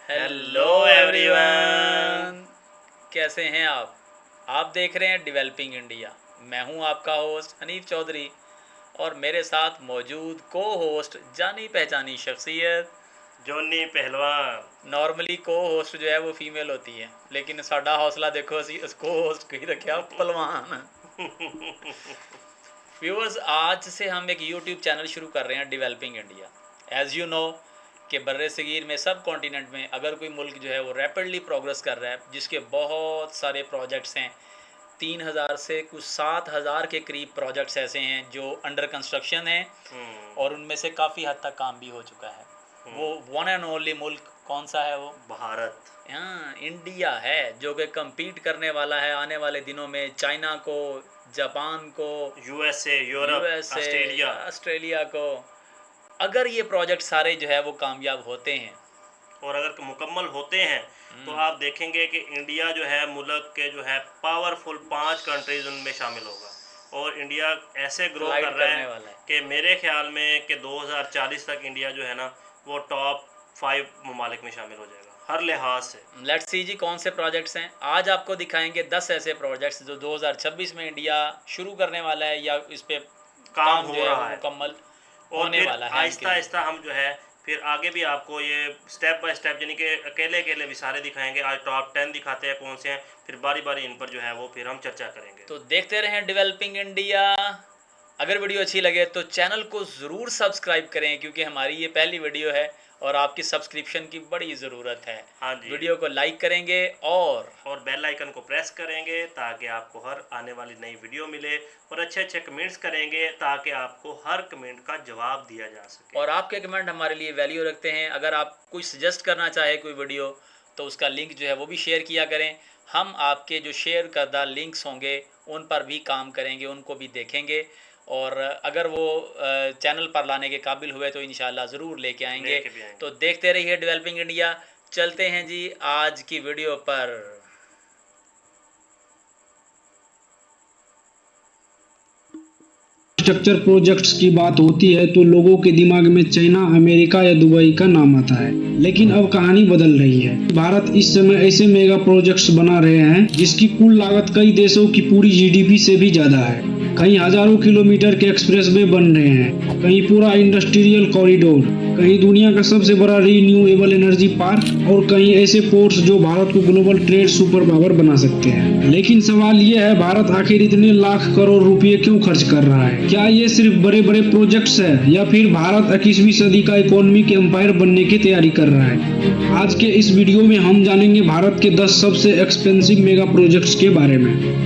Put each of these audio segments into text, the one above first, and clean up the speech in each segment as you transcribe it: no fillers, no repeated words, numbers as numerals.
Hello everyone, कैसे हैं आप? आप देख रहे हैं डेवलपिंग इंडिया। मैं हूं आपका होस्ट हनीफ चौधरी और मेरे साथ मौजूद को होस्ट जानी पहचानी शख्सियत। जोनी पहलवान। नॉर्मली को होस्ट जो है वो फीमेल होती है, लेकिन साडा हौसला देखो असी को होस्ट कही रखा पहलवान। व्यूअर्स, आज से हम एक यूट्यूब चैनल शुरू कर रहे हैं developing India. As you know कि बर्रे सगीर में सब कॉन्टिनेंट में अगर कोई मुल्क जो है वो रैपिडली प्रोग्रेस कर रहा है, जिसके बहुत सारे प्रोजेक्ट्स हैं, 3000 से कुछ 7000 के करीब प्रोजेक्ट्स ऐसे हैं जो अंडर कंस्ट्रक्शन हैं और उनमें से काफ़ी हद तक काम भी हो चुका है। वो वन एंड ओनली मुल्क कौन सा है? वो भारत। हाँ, इंडिया है, जो कि कम्पीट करने वाला है आने वाले दिनों में चाइना को, जापान को, यूएसए, यूरोप, ऑस्ट्रेलिया को। अगर ये प्रोजेक्ट सारे जो है वो कामयाब होते हैं और अगर मुकम्मल होते हैं तो आप देखेंगे कि इंडिया जो है मुल्क के जो है पावरफुल 5 कंट्रीज उनमें शामिल होगा और इंडिया ऐसे ग्रो कर रहा है कि मेरे ख्याल में कि 2040 तक इंडिया जो है ना वो टॉप 5 ममालिक में शामिल हो जाएगा हर लिहाज से। लेट्स सी जी कौन से प्रोजेक्ट्स हैं। आज आपको दिखाएंगे 10 ऐसे प्रोजेक्ट्स जो 2026 में इंडिया शुरू करने वाला है या इस पे काम हो रहा है, मुकम्मल और होने वाला है। आहिस्ता आहिस्ता हम जो है फिर आगे भी आपको ये स्टेप बाय स्टेप यानी कि अकेले अकेले भी सारे दिखाएंगे। आज टॉप 10 दिखाते हैं कौन से हैं, फिर बारी बारी इन पर जो है वो फिर हम चर्चा करेंगे। तो देखते रहें डेवलपिंग इंडिया। अगर वीडियो अच्छी लगे तो चैनल को ज़रूर सब्सक्राइब करें, क्योंकि हमारी ये पहली वीडियो है और आपकी सब्सक्रिप्शन की बड़ी ज़रूरत है। हाँ जी, वीडियो को लाइक करेंगे और बेल आइकन को प्रेस करेंगे ताकि आपको हर आने वाली नई वीडियो मिले, और अच्छे अच्छे कमेंट्स करेंगे ताकि आपको हर कमेंट का जवाब दिया जा सके। और आपके कमेंट हमारे लिए वैल्यू रखते हैं। अगर आप कुछ सजेस्ट करना चाहे कोई वीडियो तो उसका लिंक जो है वो भी शेयर किया करें। हम आपके जो शेयर करदा लिंक्स होंगे उन पर भी काम करेंगे, उनको भी देखेंगे, और अगर वो चैनल पर लाने के काबिल हुए तो इंशाल्लाह ज़रूर लेके आएंगे। तो देखते रहिए डेवलपिंग इंडिया। चलते हैं जी आज की वीडियो पर। इंफ्रास्ट्रक्चर प्रोजेक्ट्स की बात होती है तो लोगों के दिमाग में चाइना, अमेरिका या दुबई का नाम आता है, लेकिन अब कहानी बदल रही है। भारत इस समय ऐसे मेगा प्रोजेक्ट्स बना रहे हैं जिसकी कुल लागत कई देशों की पूरी जीडीपी से भी ज्यादा है। कहीं हजारों किलोमीटर के एक्सप्रेसवे बन रहे हैं, कहीं पूरा इंडस्ट्रियल कॉरिडोर, कहीं दुनिया का सबसे बड़ा रीन्यूएबल एनर्जी पार्क, और कहीं ऐसे पोर्ट्स जो भारत को ग्लोबल ट्रेड सुपर पावर बना सकते हैं। लेकिन सवाल ये है, भारत आखिर इतने लाख करोड़ रुपए क्यों खर्च कर रहा है? क्या ये सिर्फ बड़े बड़े प्रोजेक्ट्स है या फिर भारत 21वीं सदी का इकोनॉमिक एम्पायर बनने की तैयारी कर रहा है? आज के इस वीडियो में हम जानेंगे भारत के 10 सबसे एक्सपेंसिव मेगा प्रोजेक्ट्स के बारे में।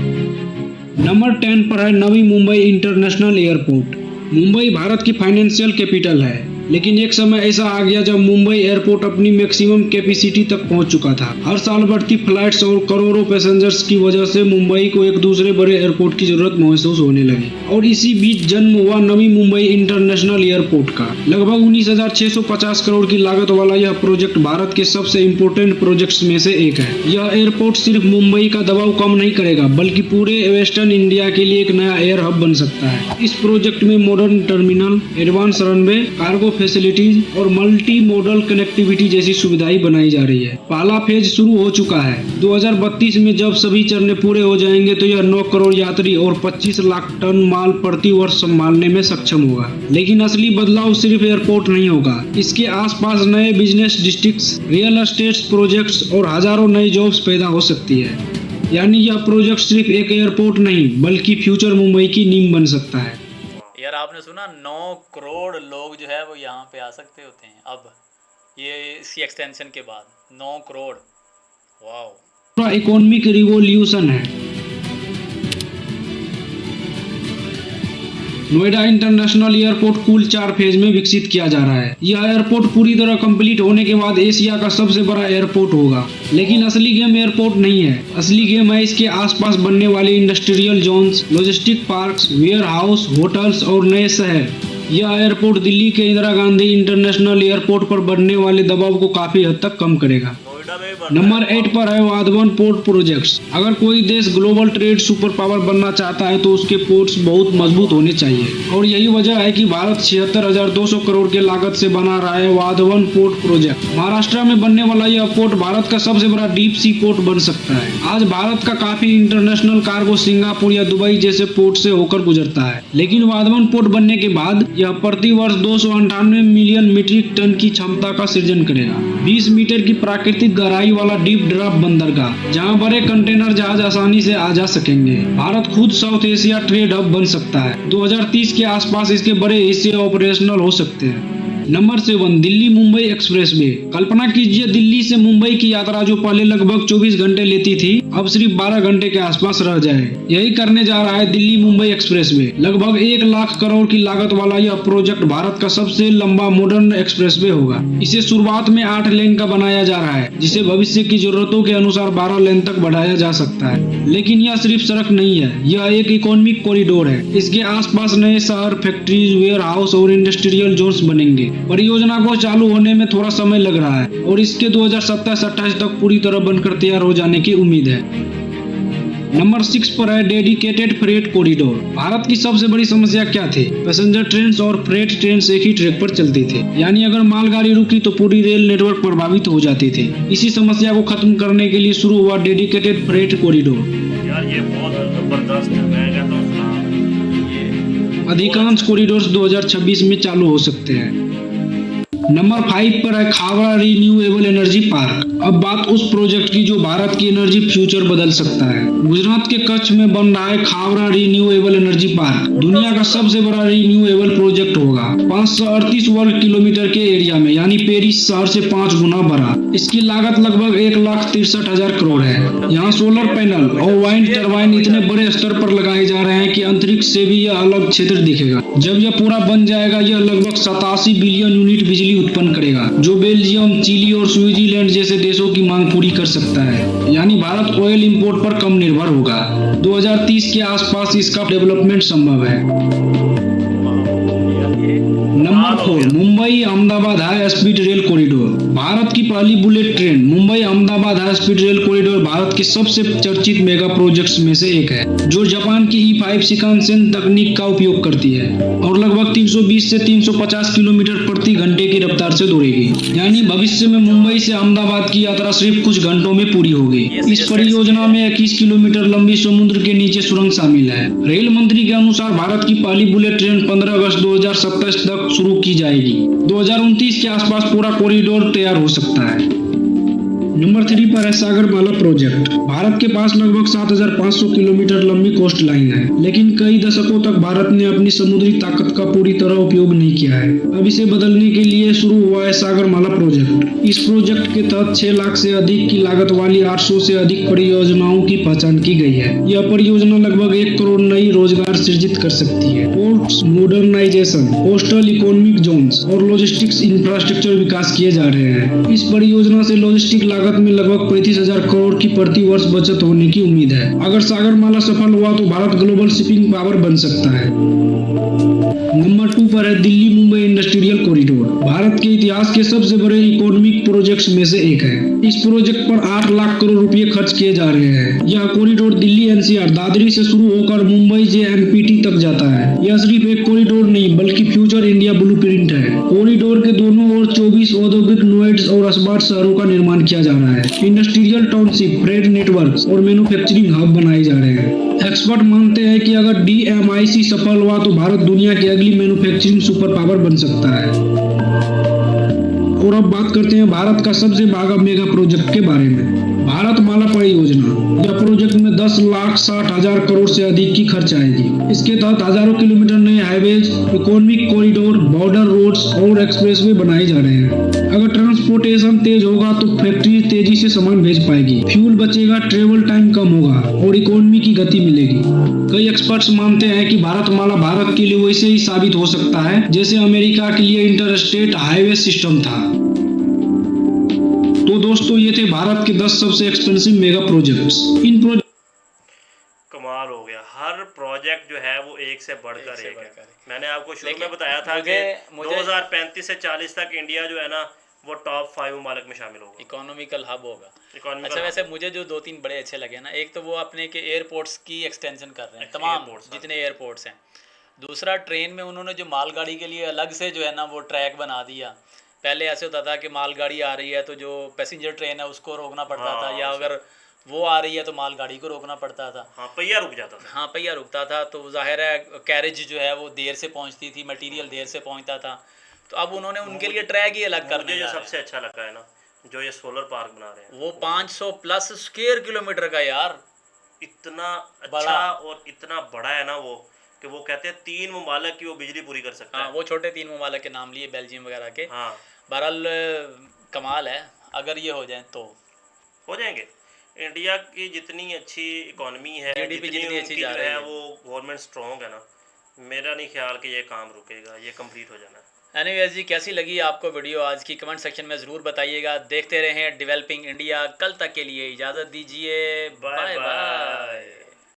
नंबर 10 पर है नवी मुंबई इंटरनेशनल एयरपोर्ट। मुंबई भारत की फाइनेंशियल कैपिटल है, लेकिन एक समय ऐसा आ गया जब मुंबई एयरपोर्ट अपनी मैक्सिमम कैपेसिटी तक पहुंच चुका था। हर साल बढ़ती फ्लाइट्स और करोड़ों पैसेंजर्स की वजह से मुंबई को एक दूसरे बड़े एयरपोर्ट की जरूरत महसूस होने लगी, और इसी बीच जन्म हुआ नवी मुंबई इंटरनेशनल एयरपोर्ट का। लगभग 19,650 करोड़ की लागत वाला यह प्रोजेक्ट भारत के सबसे इम्पोर्टेंट प्रोजेक्ट्स में से एक है। यह एयरपोर्ट सिर्फ मुंबई का दबाव कम नहीं करेगा, बल्कि पूरे वेस्टर्न इंडिया के लिए एक नया एयर हब बन सकता है। इस प्रोजेक्ट में modern terminal, advance runway, cargo facilities और मल्टी मोडल कनेक्टिविटी जैसी सुविधाएं बनाई जा रही है। पहला फेज शुरू हो चुका है। 2032 में जब सभी चरण पूरे हो जाएंगे तो यह 9 करोड़ यात्री और 25 लाख टन माल प्रति वर्ष संभालने में सक्षम होगा। लेकिन असली बदलाव सिर्फ एयरपोर्ट नहीं होगा, इसके आसपास नए business districts, real estate projects और हजारों नई जॉब्स पैदा हो सकती है। यानी यह प्रोजेक्ट सिर्फ एक एयरपोर्ट नहीं बल्कि फ्यूचर मुंबई की नींव बन सकता है। यार आपने सुना 9 करोड़ लोग जो है वो यहाँ पे आ सकते होते हैं अब ये इसकी एक्सटेंशन के बाद 9 करोड़। वाओ, पूरा इकोनॉमिक रिवॉल्यूशन है। नोएडा इंटरनेशनल एयरपोर्ट कुल 4 फेज में विकसित किया जा रहा है। यह एयरपोर्ट पूरी तरह कंप्लीट होने के बाद एशिया का सबसे बड़ा एयरपोर्ट होगा। लेकिन असली गेम एयरपोर्ट नहीं है, असली गेम है इसके आसपास बनने वाले industrial zones, logistic parks, warehouse, hotels और नए शहर। यह एयरपोर्ट दिल्ली के इंदिरा गांधी इंटरनेशनल एयरपोर्ट पर बढ़ने वाले दबाव को काफी हद तक कम करेगा। नोएडा में में भी बन रहा नंबर 8 पर है वाधवन पोर्ट प्रोजेक्ट्स। अगर कोई देश ग्लोबल ट्रेड सुपर पावर बनना चाहता है तो उसके पोर्ट्स बहुत मजबूत होने चाहिए, और यही वजह है कि भारत 76,200 करोड़ के लागत से बना रहा है वाधवन पोर्ट प्रोजेक्ट। महाराष्ट्र में बनने वाला यह पोर्ट भारत का सबसे बड़ा डीप सी पोर्ट बन सकता है। आज भारत का काफी इंटरनेशनल कार्गो सिंगापुर या दुबई जैसे पोर्ट से होकर गुजरता है, लेकिन वाधवन पोर्ट बनने के बाद यह प्रति वर्ष 298 मिलियन मीट्रिक टन की क्षमता का सृजन करेगा। 20 मीटर की प्राकृतिक गहराई वाला डीप ड्राफ्ट बंदरगाह, जहां बड़े कंटेनर जहाज आसानी से आ जा सकेंगे। भारत खुद साउथ एशिया ट्रेड हब बन सकता है। 2030 के आसपास इसके बड़े हिस्से ऑपरेशनल हो सकते हैं। Number 7, Delhi Mumbai expressway. कल्पना कीजिए दिल्ली से मुंबई की यात्रा जो पहले लगभग 24 घंटे लेती थी, अब सिर्फ 12 घंटे के आसपास रह जाए। यही करने जा रहा है दिल्ली मुंबई एक्सप्रेसवे। लगभग 1 लाख करोड़ की लागत वाला यह प्रोजेक्ट भारत का सबसे लंबा मॉडर्न एक्सप्रेसवे होगा। इसे शुरुआत में 8 लेन का बनाया जा रहा है, जिसे भविष्य की जरूरतों के अनुसार 12 लेन तक बढ़ाया जा सकता है। लेकिन यह सिर्फ सड़क नहीं है, यह एक इकोनॉमिक कॉरिडोर है। इसके आसपास नए शहर, फैक्ट्रीज, वेयर हाउस और इंडस्ट्रियल जोन्स बनेंगे। परियोजना को चालू होने में थोड़ा समय लग रहा है और इसके 2027-28 तक पूरी तरह बनकर तैयार हो जाने की उम्मीद है। नंबर 6 पर है डेडिकेटेड फ्रेट कॉरिडोर। भारत की सबसे बड़ी समस्या क्या थी? पैसेंजर ट्रेन और फ्रेट ट्रेन एक ही ट्रैक पर चलती थी, यानी अगर मालगाड़ी रुकी तो पूरी रेल नेटवर्क प्रभावित हो जाती थी। इसी समस्या को खत्म करने के लिए शुरू हुआ डेडिकेटेड फ्रेट कॉरिडोर। यार ये बहुत जबरदस्त है, मैं कहता हूँ अधिकांश कॉरिडोर्स 2026 में चालू हो सकते हैं। नंबर 5 पर है खावड़ा रिन्यूएबल एनर्जी पार्क। अब बात उस प्रोजेक्ट की जो भारत की एनर्जी फ्यूचर बदल सकता है। गुजरात के कच्छ में बन रहा है खावड़ा रिन्यूएबल एनर्जी पार्क। दुनिया का सबसे बड़ा रिन्यूएबल प्रोजेक्ट होगा। 538 वर्ग किलोमीटर के एरिया में, यानी पेरिस शहर से 5 गुना बड़ा। इसकी लागत लगभग 1,63,000 करोड़ है। यहाँ सोलर पैनल और वाइंड टरबाइन इतने बड़े स्तर पर लगाए जा रहे हैं कि अंतरिक्ष से भी यह अलग क्षेत्र दिखेगा। जब यह पूरा बन जाएगा, यह लगभग 87 बिलियन यूनिट बिजली उत्पन्न करेगा, जो बेल्जियम, चिली और स्विट्जरलैंड जैसे देशों की मांग पूरी कर सकता है। यानी भारत ऑयल इंपोर्ट पर कम निर्भर होगा। 2030 के आसपास इसका डेवलपमेंट संभव है। Number 4, Mumbai Ahmedabad high speed rail corridor. Bharat की पहली bullet train Mumbai Ahmedabad high speed rail corridor Bharat के सबसे चर्चित मेगा प्रोजेक्ट्स में से एक है, जो जापान की E5 शिकानसेन तकनीक का उपयोग करती है और लगभग 320 से 350 किलोमीटर प्रति घंटे की रफ्तार से दौड़ेगी। यानी भविष्य में मुंबई से अहमदाबाद की यात्रा सिर्फ कुछ घंटों में पूरी होगी। इस परियोजना में 21 किलोमीटर लंबी समुद्र के नीचे सुरंग शामिल है। रेल मंत्री के अनुसार भारत की पहली बुलेट ट्रेन 15 अगस्त 2027 तक शुरू की जाएगी। 2029 के आसपास पूरा कॉरिडोर तैयार हो सकता है। नंबर 3 पर है सागरमाला प्रोजेक्ट। भारत के पास लगभग 7,500 किलोमीटर लंबी कोस्ट लाइन है, लेकिन कई दशकों तक भारत ने अपनी समुद्री ताकत का पूरी तरह उपयोग नहीं किया है। अब इसे बदलने के लिए शुरू हुआ है सागरमाला प्रोजेक्ट। इस प्रोजेक्ट के तहत 6 लाख से अधिक की लागत वाली 800 से अधिक परियोजनाओं की पहचान की गई है। यह परियोजना लगभग 1 करोड़ नई रोजगार सृजित कर सकती है। Ports modernisation, coastal economic zones और लॉजिस्टिक्स इंफ्रास्ट्रक्चर विकास किए जा रहे हैं। इस परियोजना से लॉजिस्टिक लागत में लगभग 35,000 करोड़ की प्रति वर्ष बचत होने की उम्मीद है। अगर सागरमाला सफल हुआ तो भारत ग्लोबल शिपिंग पावर बन सकता है। नंबर 2 पर है दिल्ली मुंबई इंडस्ट्रियल कॉरिडोर। भारत के इतिहास के सबसे बड़े इकोनॉमिक प्रोजेक्ट्स में से एक है। इस प्रोजेक्ट पर 8 लाख करोड़ रुपए खर्च किए जा रहे हैं। यह कॉरिडोर दिल्ली NCR दादरी से शुरू होकर मुंबई JNPT तक जाता है। यह सिर्फ एक कॉरिडोर नहीं बल्कि फ्यूचर इंडिया ब्लूप्रिंट है। कॉरिडोर के दोनों ओर 24 औद्योगिक नोड्स और स्मार्ट शहरों का निर्माण किया जा रहा है। इंडस्ट्रियल टाउनशिप, फ्रेट नेटवर्क और मैन्युफैक्चरिंग हब बनाए जा रहे हैं। एक्सपर्ट मानते हैं कि अगर DMIC सफल हुआ तो भारत दुनिया की अगली मैन्युफैक्चरिंग सुपर पावर बन सकता है। और अब बात करते हैं भारत का सबसे बड़ा मेगा प्रोजेक्ट के बारे में, भारत माला परियोजना। यह प्रोजेक्ट में 10,60,000 करोड़ से अधिक की खर्च आएगी। इसके तहत हजारों किलोमीटर नए highways, economic corridor, border roads और एक्सप्रेसवे बनाए जा रहे हैं। अगर ट्रांसपोर्टेशन तेज होगा तो फैक्ट्री तेजी से सामान भेज पाएगी, फ्यूल बचेगा, ट्रेवल टाइम कम होगा और इकोनॉमी की गति मिलेगी। कई एक्सपर्ट्स मानते हैं कि भारत माला भारत के लिए वैसे ही साबित हो सकता है जैसे अमेरिका के लिए इंटरस्टेट हाईवे सिस्टम था। तो दोस्तों ये थे भारत के 10 सबसे एक्सपेंसिव मेगा प्रोजेक्ट्स। इन कमाल हो गया, हर प्रोजेक्ट जो है वो एक से बढ़कर एक है। मैंने आपको शुरू में बताया था कि 2035 से 40 तक इंडिया जो है ना वो टॉप 5 ममालिक में शामिल होगा, इकोनॉमिकल हब होगा। इकोनॉमिकल अच्छा, वैसे मुझे जो 2-3 बड़े अच्छे लगे ना, एक तो वो अपने के एयरपोर्ट्स की एक्सटेंशन कर रहे हैं, तमाम जितने एयरपोर्ट्स हैं। दूसरा, ट्रेन में उन्होंने जो मालगाड़ी के लिए अलग से जो है ना वो ट्रैक बना दिया। पहले ऐसे होता था कि मालगाड़ी आ रही है तो जो पैसेंजर ट्रेन है उसको रोकना पड़ता था, या अगर वो आ रही है तो मालगाड़ी को रोकना पड़ता था। हाँ, पहिया रुक जाता था। हाँ, पहिया रुकता था, तो जाहिर है कैरेज जो है वो देर से पहुंचती थी, मटेरियल देर से पहुंचता था। तो अब उन्होंने उनके लिए ट्रैक ही अलग करने मुझे जो जा रहे सबसे अच्छा लगा है ना, जो ये सोलर पार्क बना रहे हैं, हैं। वो 500 प्लस स्क्वायर किलोमीटर का यार, इतना बड़ा। अच्छा और इतना बड़ा है ना वो, कि वो कहते हैं 3 ममालिक की वो बिजली पूरी कर सकता हाँ, है। वो छोटे 3 ममालिक के नाम लिए, बेल्जियम वगैरह के। हाँ, बहरहाल कमाल है, अगर ये हो जाए तो हो जाएंगे। इंडिया की जितनी अच्छी इकोनॉमी है, जीडीपी जितनी अच्छी उनकी जा जो रही है है। वो गवर्नमेंट स्ट्रॉन्ग है ना, मेरा नहीं ख्याल कि ये काम रुकेगा, ये कंप्लीट हो जाना है। एनीवेज जी, कैसी लगी आपको वीडियो आज की, कमेंट सेक्शन में ज़रूर बताइएगा। देखते रहें डेवलपिंग इंडिया। कल तक के लिए इजाज़त दीजिए, बाय बाय बाय। बाय।